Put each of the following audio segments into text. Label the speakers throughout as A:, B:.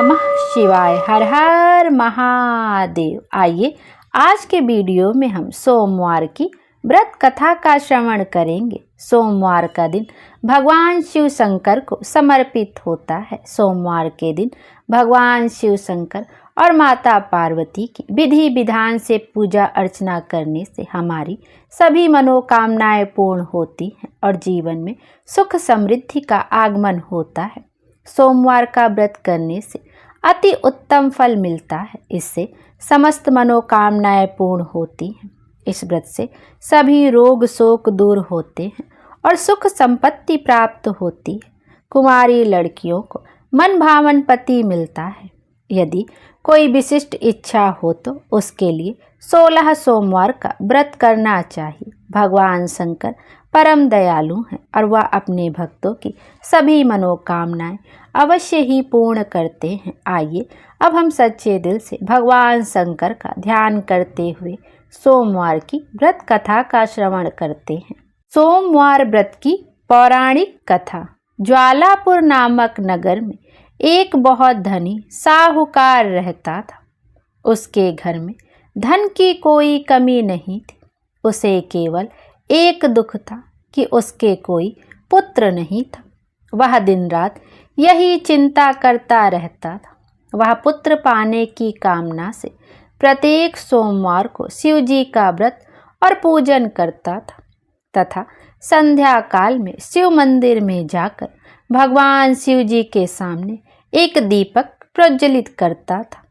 A: नमः शिवाय। हर हर महादेव। आइए आज के वीडियो में हम सोमवार की व्रत कथा का श्रवण करेंगे। सोमवार का दिन भगवान शिव शंकर को समर्पित होता है। सोमवार के दिन भगवान शिव शंकर और माता पार्वती की विधि विधान से पूजा अर्चना करने से हमारी सभी मनोकामनाएं पूर्ण होती हैं और जीवन में सुख समृद्धि का आगमन होता है। सोमवार का व्रत करने से अति उत्तम फल मिलता है। इससे समस्त मनोकामनाएं पूर्ण होती हैं। इस व्रत से सभी रोग शोक दूर होते हैं और सुख संपत्ति प्राप्त होती है। कुमारी लड़कियों को मन भावन पति मिलता है। यदि कोई विशिष्ट इच्छा हो तो उसके लिए 16 सोमवार का व्रत करना चाहिए। भगवान शंकर परम दयालु हैं और वह अपने भक्तों की सभी मनोकामनाएं अवश्य ही पूर्ण करते हैं। आइए अब हम सच्चे दिल से भगवान शंकर का ध्यान करते हुए सोमवार की व्रत कथा का श्रवण करते हैं। सोमवार व्रत की पौराणिक कथा। ज्वालापुर नामक नगर में एक बहुत धनी साहूकार रहता था। उसके घर में धन की कोई कमी नहीं थी। उसे केवल एक दुख था कि उसके कोई पुत्र नहीं था। वह दिन रात यही चिंता करता रहता था। वह पुत्र पाने की कामना से प्रत्येक सोमवार को शिव जी का व्रत और पूजन करता था तथा संध्या काल में शिव मंदिर में जाकर भगवान शिव जी के सामने एक दीपक प्रज्वलित करता था।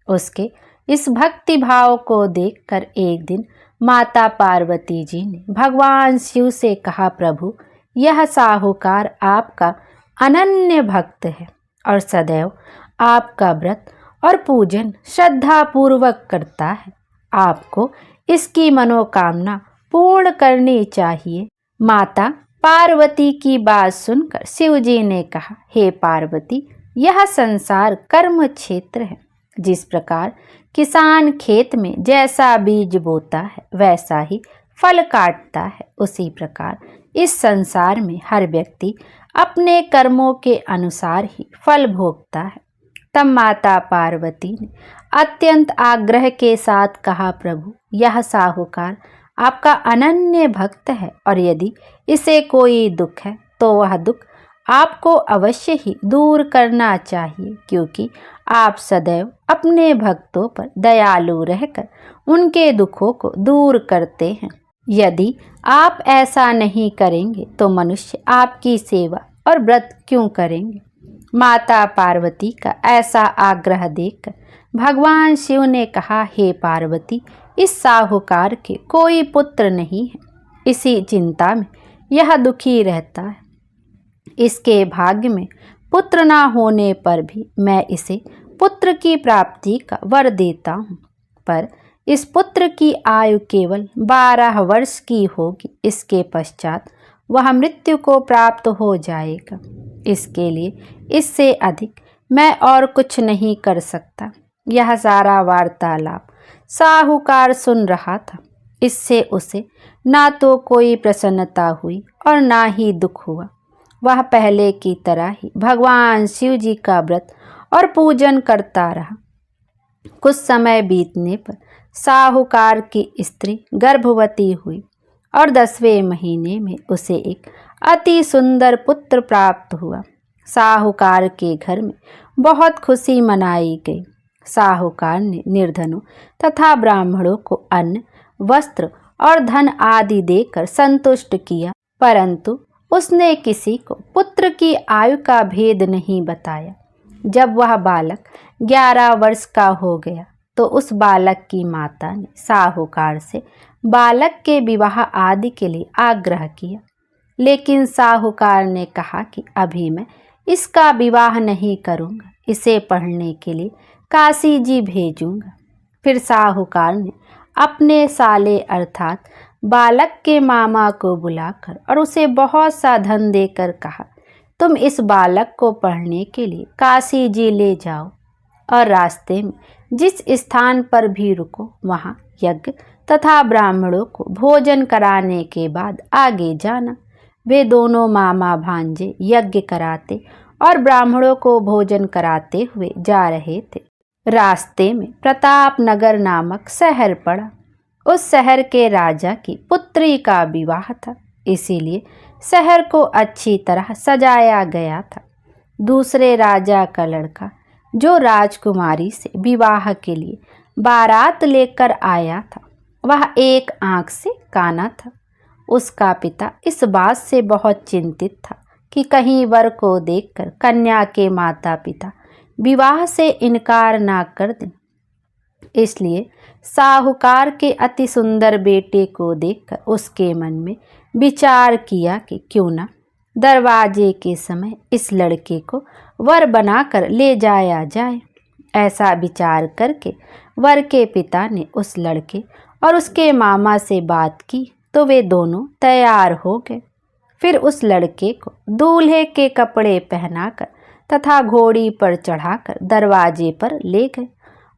A: उसके इस भक्ति भाव को देखकर एक दिन माता पार्वती जी ने भगवान शिव से कहा, प्रभु, यह साहूकार आपका अनन्य भक्त है और सदैव आपका व्रत और पूजन श्रद्धा पूर्वक करता है। आपको इसकी मनोकामना पूर्ण करनी चाहिए। माता पार्वती की बात सुनकर शिव जी ने कहा, हे पार्वती, यह संसार कर्म क्षेत्र है। जिस प्रकार किसान खेत में जैसा बीज बोता है वैसा ही फल काटता है, उसी प्रकार इस संसार में हर व्यक्ति अपने कर्मों के अनुसार ही फल भोगता है। तब माता पार्वती ने अत्यंत आग्रह के साथ कहा, प्रभु, यह साहूकार आपका अनन्य भक्त है और यदि इसे कोई दुख है तो वह दुख आपको अवश्य ही दूर करना चाहिए, क्योंकि आप सदैव अपने भक्तों पर दयालु रहकर उनके दुखों को दूर करते हैं। यदि आप ऐसा नहीं करेंगे तो मनुष्य आपकी सेवा और व्रत क्यों करेंगे। माता पार्वती का ऐसा आग्रह देखकर भगवान शिव ने कहा, हे पार्वती, इस साहूकार के कोई पुत्र नहीं है। इसी चिंता में यह दुखी रहता है। इसके भाग्य में पुत्र ना होने पर भी मैं इसे पुत्र की प्राप्ति का वर देता हूँ, पर इस पुत्र की आयु केवल 12 वर्ष की होगी। इसके पश्चात वह मृत्यु को प्राप्त हो जाएगा। इसके लिए इससे अधिक मैं और कुछ नहीं कर सकता। यह सारा वार्तालाप साहूकार सुन रहा था। इससे उसे ना तो कोई प्रसन्नता हुई और ना ही दुख हुआ। वह पहले की तरह ही भगवान शिव जी का व्रत और पूजन करता रहा। कुछ समय बीतने पर साहूकार की स्त्री गर्भवती हुई और 10वें महीने में उसे एक अति सुंदर पुत्र प्राप्त हुआ। साहूकार के घर में बहुत खुशी मनाई गई। साहूकार ने निर्धनों तथा ब्राह्मणों को अन्न, वस्त्र और धन आदि देकर संतुष्ट किया, परंतु उसने किसी को पुत्र की आयु का भेद नहीं बताया। जब वह बालक 11 वर्ष का हो गया तो उस बालक की माता ने साहूकार से बालक के विवाह आदि के लिए आग्रह किया, लेकिन साहूकार ने कहा कि अभी मैं इसका विवाह नहीं करूँगा, इसे पढ़ने के लिए काशी जी भेजूँगा। फिर साहूकार ने अपने साले अर्थात बालक के मामा को बुलाकर और उसे बहुत सा धन देकर कहा, तुम इस बालक को पढ़ने के लिए काशी जी ले जाओ और रास्ते में जिस स्थान पर भी रुको वहाँ यज्ञ तथा ब्राह्मणों को भोजन कराने के बाद आगे जाना। वे दोनों मामा भांजे यज्ञ कराते और ब्राह्मणों को भोजन कराते हुए जा रहे थे। रास्ते में प्रतापनगर नामक शहर पड़ा। उस शहर के राजा की पुत्री का विवाह था, इसीलिए शहर को अच्छी तरह सजाया गया था। दूसरे राजा का लड़का जो राजकुमारी से विवाह के लिए बारात लेकर आया था, वह एक आंख से काना था। उसका पिता इस बात से बहुत चिंतित था कि कहीं वर को देखकर कन्या के माता पिता विवाह से इनकार ना कर दें। इसलिए साहूकार के अति सुंदर बेटे को देखकर उसके मन में विचार किया कि क्यों ना दरवाजे के समय इस लड़के को वर बनाकर ले जाया जाए। ऐसा विचार करके वर के पिता ने उस लड़के और उसके मामा से बात की तो वे दोनों तैयार हो गए। फिर उस लड़के को दूल्हे के कपड़े पहनाकर तथा घोड़ी पर चढ़ाकर दरवाजे पर ले गए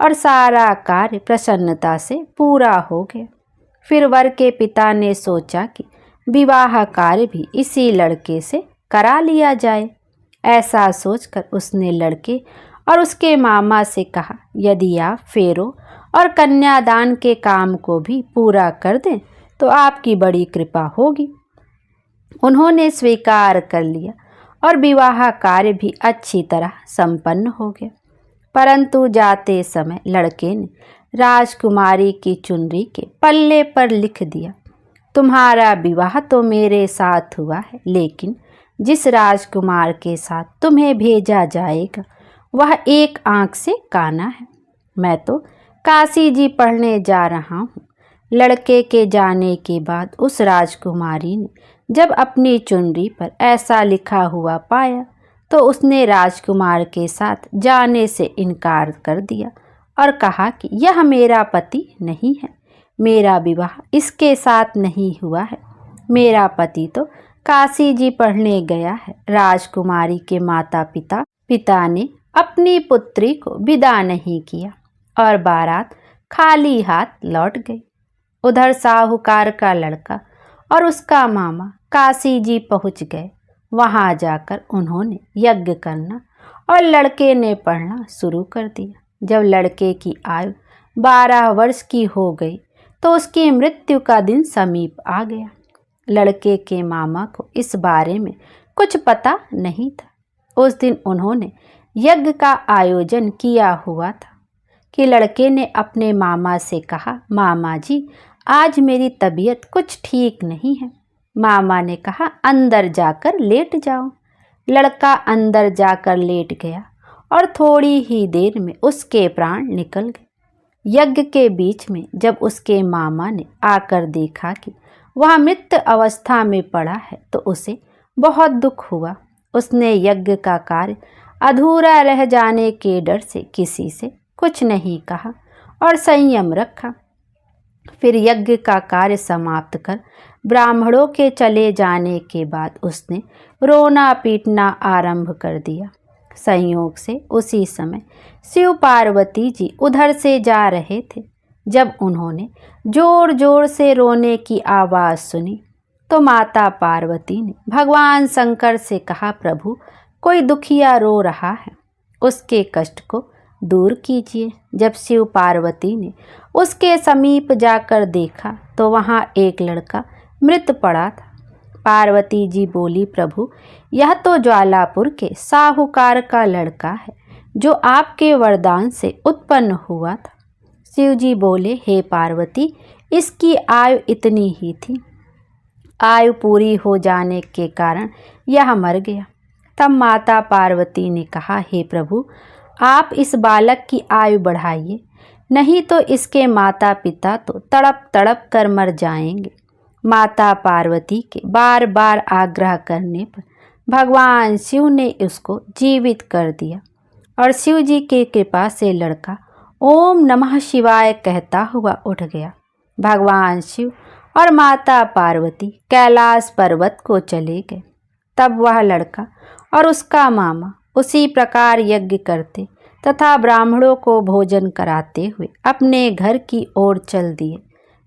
A: और सारा कार्य प्रसन्नता से पूरा हो गया। फिर वर के पिता ने सोचा कि विवाह कार्य भी इसी लड़के से करा लिया जाए। ऐसा सोचकर उसने लड़के और उसके मामा से कहा, यदि आप फेरों और कन्यादान के काम को भी पूरा कर दें तो आपकी बड़ी कृपा होगी। उन्होंने स्वीकार कर लिया और विवाह कार्य भी अच्छी तरह संपन्न हो गया। परंतु जाते समय लड़के ने राजकुमारी की चुनरी के पल्ले पर लिख दिया, तुम्हारा विवाह तो मेरे साथ हुआ है, लेकिन जिस राजकुमार के साथ तुम्हें भेजा जाएगा वह एक आंख से काना है। मैं तो काशी जी पढ़ने जा रहा हूँ। लड़के के जाने के बाद उस राजकुमारी ने जब अपनी चुनरी पर ऐसा लिखा हुआ पाया तो उसने राजकुमार के साथ जाने से इनकार कर दिया और कहा कि यह मेरा पति नहीं है, मेरा विवाह इसके साथ नहीं हुआ है। मेरा पति तो काशी जी पढ़ने गया है। राजकुमारी के माता पिता ने अपनी पुत्री को विदा नहीं किया और बारात खाली हाथ लौट गई। उधर साहूकार का लड़का और उसका मामा काशी जी पहुँच गए। वहाँ जाकर उन्होंने यज्ञ करना और लड़के ने पढ़ना शुरू कर दिया। जब लड़के की आयु 12 वर्ष की हो गई तो उसकी मृत्यु का दिन समीप आ गया। लड़के के मामा को इस बारे में कुछ पता नहीं था। उस दिन उन्होंने यज्ञ का आयोजन किया हुआ था कि लड़के ने अपने मामा से कहा, मामा जी आज मेरी तबीयत कुछ ठीक नहीं है। मामा ने कहा, अंदर जाकर लेट जाओ। लड़का अंदर जाकर लेट गया और थोड़ी ही देर में उसके प्राण निकल गए। यज्ञ के बीच में जब उसके मामा ने आकर देखा कि वह मृत अवस्था में पड़ा है तो उसे बहुत दुख हुआ। उसने यज्ञ का कार्य अधूरा रह जाने के डर से किसी से कुछ नहीं कहा और संयम रखा। फिर यज्ञ का कार्य समाप्त कर ब्राह्मणों के चले जाने के बाद उसने रोना पीटना आरंभ कर दिया। संयोग से उसी समय शिव पार्वती जी उधर से जा रहे थे। जब उन्होंने जोर जोर से रोने की आवाज़ सुनी तो माता पार्वती ने भगवान शंकर से कहा, प्रभु कोई दुखिया रो रहा है, उसके कष्ट को दूर कीजिए। जब शिव पार्वती ने उसके समीप जाकर देखा तो वहाँ एक लड़का मृत पड़ा था। पार्वती जी बोली, प्रभु यह तो ज्वालापुर के साहूकार का लड़का है जो आपके वरदान से उत्पन्न हुआ था। शिव जी बोले, हे पार्वती इसकी आयु इतनी ही थी, आयु पूरी हो जाने के कारण यह मर गया। तब माता पार्वती ने कहा, हे प्रभु आप इस बालक की आयु बढ़ाइए, नहीं तो इसके माता पिता तो तड़प तड़प कर मर जाएंगे। माता पार्वती के बार बार आग्रह करने पर भगवान शिव ने उसको जीवित कर दिया और शिव जी की कृपा से लड़का ओम नमः शिवाय कहता हुआ उठ गया। भगवान शिव और माता पार्वती कैलाश पर्वत को चले गए। तब वह लड़का और उसका मामा उसी प्रकार यज्ञ करते तथा ब्राह्मणों को भोजन कराते हुए अपने घर की ओर चल दिए।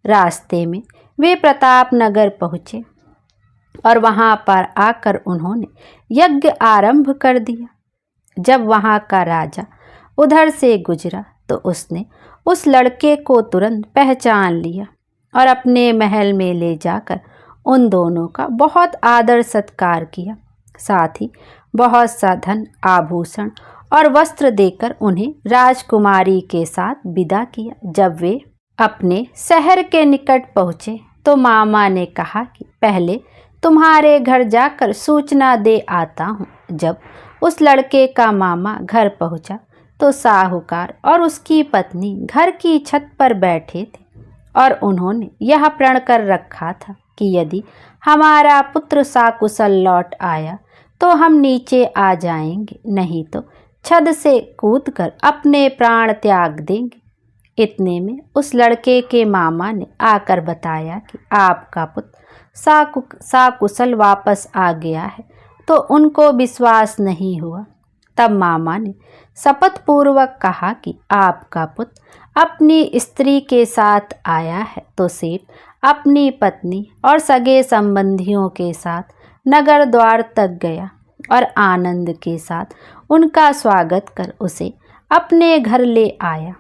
A: रास्ते में वे प्रतापनगर पहुँचे। और वहाँ पर आकर उन्होंने यज्ञ आरंभ कर दिया। जब वहाँ का राजा उधर से गुजरा तो उसने उस लड़के को तुरंत पहचान लिया और अपने महल में ले जाकर उन दोनों का बहुत आदर सत्कार किया। साथ ही बहुत सा धन, आभूषण और वस्त्र देकर उन्हें राजकुमारी के साथ विदा किया। जब वे अपने शहर के निकट पहुँचे तो मामा ने कहा कि पहले तुम्हारे घर जाकर सूचना दे आता हूँ। जब उस लड़के का मामा घर पहुँचा तो साहूकार और उसकी पत्नी घर की छत पर बैठे थे और उन्होंने यह प्रण कर रखा था कि यदि हमारा पुत्र सकुशल लौट आया तो हम नीचे आ जाएंगे, नहीं तो छत से कूदकर अपने प्राण त्याग देंगे। इतने में उस लड़के के मामा ने आकर बताया कि आपका पुत्र सकुशल वापस आ गया है, तो उनको विश्वास नहीं हुआ। तब मामा ने शपथ पूर्वक कहा कि आपका पुत्र अपनी स्त्री के साथ आया है तो सेठ अपनी पत्नी और सगे संबंधियों के साथ नगर द्वार तक गया और आनंद के साथ उनका स्वागत कर उसे अपने घर ले आया।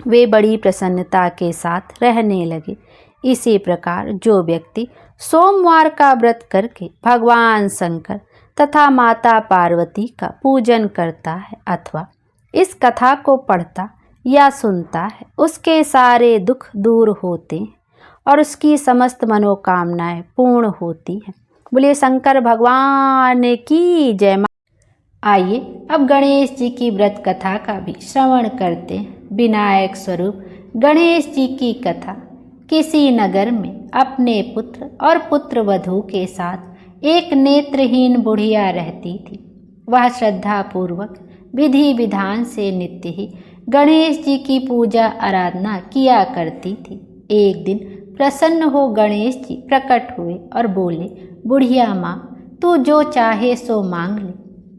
A: वे बड़ी प्रसन्नता के साथ रहने लगे। इसी प्रकार जो व्यक्ति सोमवार का व्रत करके भगवान शंकर तथा माता पार्वती का पूजन करता है अथवा इस कथा को पढ़ता या सुनता है, उसके सारे दुख दूर होते हैं और उसकी समस्त मनोकामनाएं पूर्ण होती हैं। बोलिए शंकर भगवान की जय। आइए अब गणेश जी की व्रत कथा का भी श्रवण करते हैं। विनायक स्वरूप गणेश जी की कथा। किसी नगर में अपने पुत्र और पुत्र वधू के साथ एक नेत्रहीन बुढ़िया रहती थी। वह श्रद्धापूर्वक विधि विधान से नित्य ही गणेश जी की पूजा आराधना किया करती थी। एक दिन प्रसन्न हो गणेश जी प्रकट हुए और बोले, बुढ़िया माँ, तू जो चाहे सो मांग ले।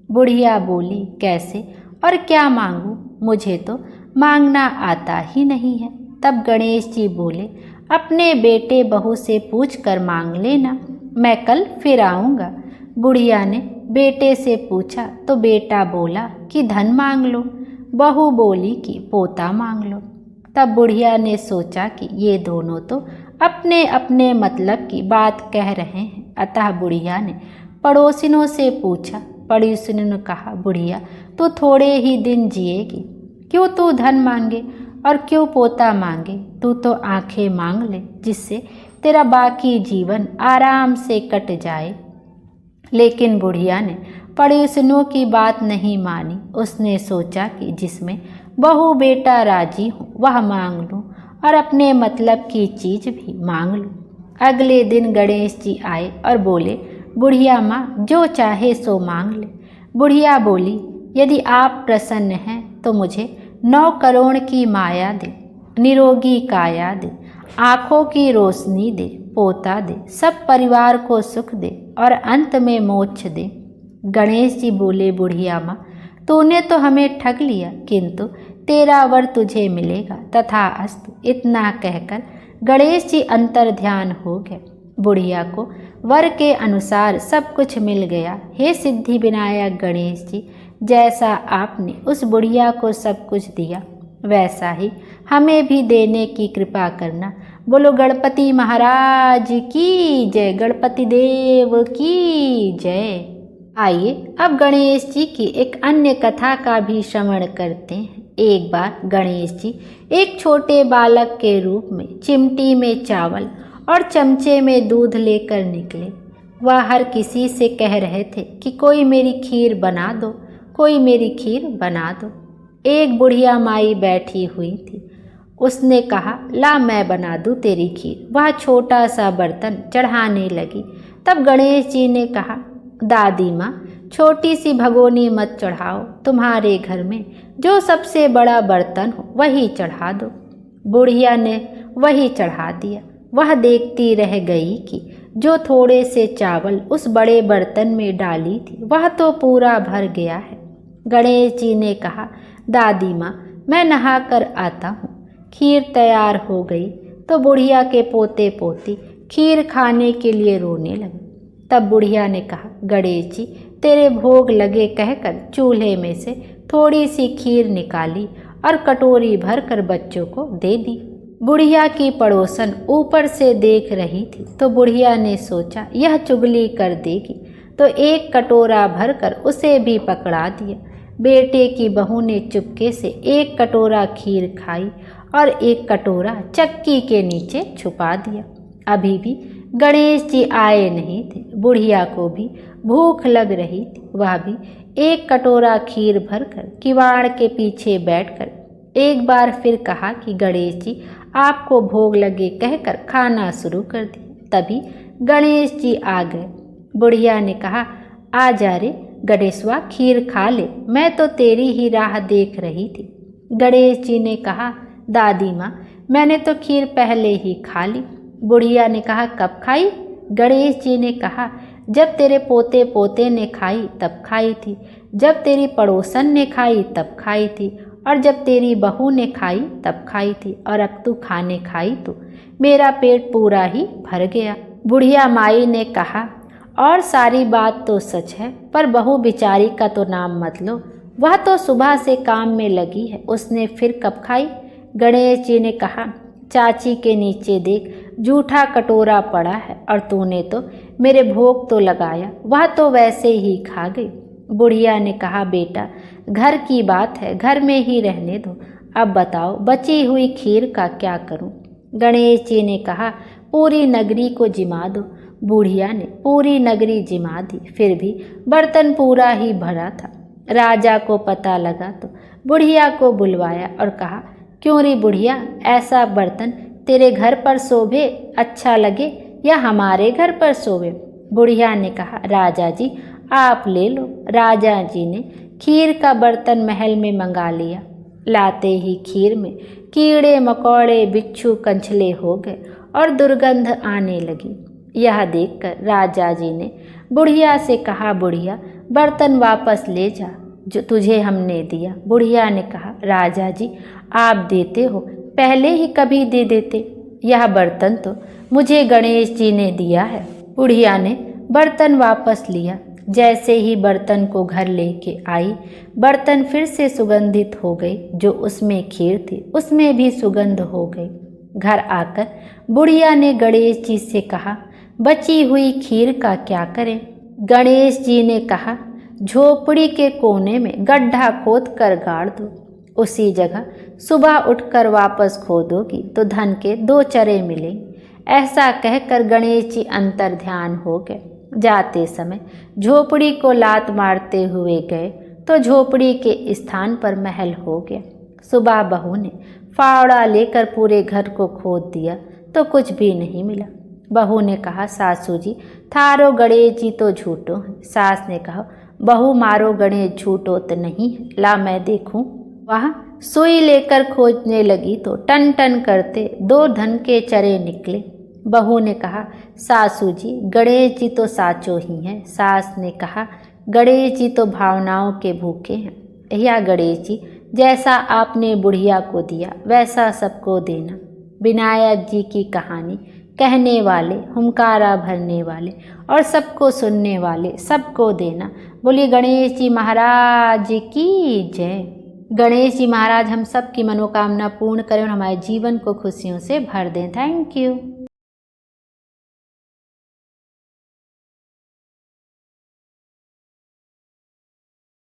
A: बुढ़िया बोली, कैसे और क्या मांगूं? मुझे तो मांगना आता ही नहीं है। तब गणेश जी बोले, अपने बेटे बहू से पूछ कर मांग लेना, मैं कल फिर आऊँगा। बुढ़िया ने बेटे से पूछा तो बेटा बोला कि धन मांग लो। बहू बोली कि पोता मांग लो। तब बुढ़िया ने सोचा कि ये दोनों तो अपने अपने मतलब की बात कह रहे हैं। अतः बुढ़िया ने पड़ोसिनों से पूछा। पड़ोसिनों ने कहा, बुढ़िया तू थोड़े ही दिन जिएगी, क्यों तू धन मांगे और क्यों पोता मांगे? तू तो आंखें मांग ले, जिससे तेरा बाकी जीवन आराम से कट जाए। लेकिन बुढ़िया ने पड़ोसिनों की बात नहीं मानी। उसने सोचा कि जिसमें बहू बेटा राजी हो वह मांग लूँ और अपने मतलब की चीज भी मांग लूँ। अगले दिन गणेश जी आए और बोले, बुढ़िया माँ जो चाहे सो मांग ले। बुढ़िया बोली, यदि आप प्रसन्न हैं तो मुझे 9 करोड़ की माया दे, निरोगी काया दे, आँखों की रोशनी दे, पोता दे, सब परिवार को सुख दे और अंत में मोक्ष दे। गणेश जी बोले, बुढ़िया माँ तूने तो हमें ठग लिया, किंतु तेरा वर तुझे मिलेगा, तथा अस्तु। इतना कहकर गणेश जी अंतर ध्यान हो गए। बुढ़िया को वर के अनुसार सब कुछ मिल गया। हे सिद्धि विनायक गणेश जी, जैसा आपने उस बुढ़िया को सब कुछ दिया वैसा ही हमें भी देने की कृपा करना। बोलो गणपति महाराज की जय, गणपति देव की जय। आइए अब गणेश जी की एक अन्य कथा का भी श्रवण करते हैं। एक बार गणेश जी एक छोटे बालक के रूप में चिमटी में चावल और चमचे में दूध लेकर निकले। वह हर किसी से कह रहे थे कि कोई मेरी खीर बना दो, कोई मेरी खीर बना दो। एक बुढ़िया माई बैठी हुई थी। उसने कहा, ला मैं बना दूँ तेरी खीर। वह छोटा सा बर्तन चढ़ाने लगी। तब गणेश जी ने कहा, दादी माँ छोटी सी भगोनी मत चढ़ाओ, तुम्हारे घर में जो सबसे बड़ा बर्तन हो वही चढ़ा दो। बुढ़िया ने वही चढ़ा दिया। वह देखती रह गई कि जो थोड़े से चावल उस बड़े बर्तन में डाली थी वह तो पूरा भर गया है। गणेश जी ने कहा, दादी माँ मैं नहा कर आता हूँ। खीर तैयार हो गई तो बुढ़िया के पोते पोती खीर खाने के लिए रोने लगे। तब बुढ़िया ने कहा, गणेश जी तेरे भोग लगे कहकर चूल्हे में से थोड़ी सी खीर निकाली और कटोरी भरकर बच्चों को दे दी। बुढ़िया की पड़ोसन ऊपर से देख रही थी तो बुढ़िया ने सोचा यह चुगली कर देगी, तो एक कटोरा भरकर उसे भी पकड़ा दिया। बेटे की बहू ने चुपके से एक कटोरा खीर खाई और एक कटोरा चक्की के नीचे छुपा दिया। अभी भी गणेश जी आए नहीं थे। बुढ़िया को भी भूख लग रही थी। वह भी एक कटोरा खीर भरकर किवाड़ के पीछे बैठकर एक बार फिर कहा कि गणेश जी आपको भोग लगे कहकर खाना शुरू कर दिया। तभी गणेश जी आ गए। बुढ़िया ने कहा, आ जा रे गणेशवा, खीर खा ले, मैं तो तेरी ही राह देख रही थी। गणेश जी ने कहा, दादी माँ मैंने तो खीर पहले ही खा ली। बुढ़िया ने कहा, कब खाई? गणेश जी ने कहा, जब तेरे पोते पोते ने खाई तब खाई थी, जब तेरी पड़ोसन ने खाई तब खाई थी, और जब तेरी बहू ने खाई तब खाई थी, और अब तू खाने खाई तो मेरा पेट पूरा ही भर गया। बुढ़िया माई ने कहा, और सारी बात तो सच है, पर बहू बिचारी का तो नाम मत लो, वह तो सुबह से काम में लगी है, उसने फिर कब खाई? गणेश जी ने कहा, चाची के नीचे देख जूठा कटोरा पड़ा है, और तूने तो मेरे भोग तो लगाया, वह तो वैसे ही खा गई। बुढ़िया ने कहा, बेटा घर की बात है, घर में ही रहने दो, अब बताओ बची हुई खीर का क्या करूं? गणेश जी ने कहा, पूरी नगरी को जिमा दो। बुढ़िया ने पूरी नगरी जिमा दी, फिर भी बर्तन पूरा ही भरा था। राजा को पता लगा तो बुढ़िया को बुलवाया और कहा, क्यों री बुढ़िया, ऐसा बर्तन तेरे घर पर शोभे, अच्छा लगे या हमारे घर पर शोभे? बुढ़िया ने कहा, राजा जी आप ले लो। राजा जी ने खीर का बर्तन महल में मंगा लिया। लाते ही खीर में कीड़े मकोड़े बिच्छू कंछले हो गए और दुर्गंध आने लगी। यह देखकर राजा जी ने बुढ़िया से कहा, बुढ़िया बर्तन वापस ले जा जो तुझे हमने दिया। बुढ़िया ने कहा, राजा जी आप देते हो, पहले ही कभी दे देते, यह बर्तन तो मुझे गणेश जी ने दिया है। बुढ़िया ने बर्तन वापस लिया। जैसे ही बर्तन को घर लेके आई, बर्तन फिर से सुगंधित हो गई। जो उसमें खीर थी उसमें भी सुगंध हो गई। घर आकर बुढ़िया ने गणेश जी से कहा, बची हुई खीर का क्या करें? गणेश जी ने कहा, झोपड़ी के कोने में गड्ढा खोद कर गाड़ दो, उसी जगह सुबह उठकर वापस खोदोगी तो धन के 2 चरे मिलेंगे। ऐसा कहकर गणेश जी अंतर ध्यान हो गए। जाते समय झोपड़ी को लात मारते हुए गए तो झोपड़ी के स्थान पर महल हो गया। सुबह बहू ने फावड़ा लेकर पूरे घर को खोद दिया तो कुछ भी नहीं मिला। बहू ने कहा, सासू जी थारो गणेश जी तो झूठो हैं। सास ने कहा, बहू मारो गणेश झूठो तो नहीं है, ला मैं देखूं। वह सुई लेकर खोजने लगी तो टन टन करते 2 धन के चरे निकले। बहू ने कहा, सासू जी गणेश जी तो साचो ही हैं। सास ने कहा, गणेश जी तो भावनाओं के भूखे हैं। या गणेश जी जैसा आपने बुढ़िया को दिया वैसा सबको देना। विनायक जी की कहानी कहने वाले, हुंकारा भरने वाले और सबको सुनने वाले सबको देना। बोलिए गणेश जी महाराज की जय। गणेश जी महाराज हम सब की मनोकामना पूर्ण करें और हमारे जीवन को खुशियों से भर दें। Thank you.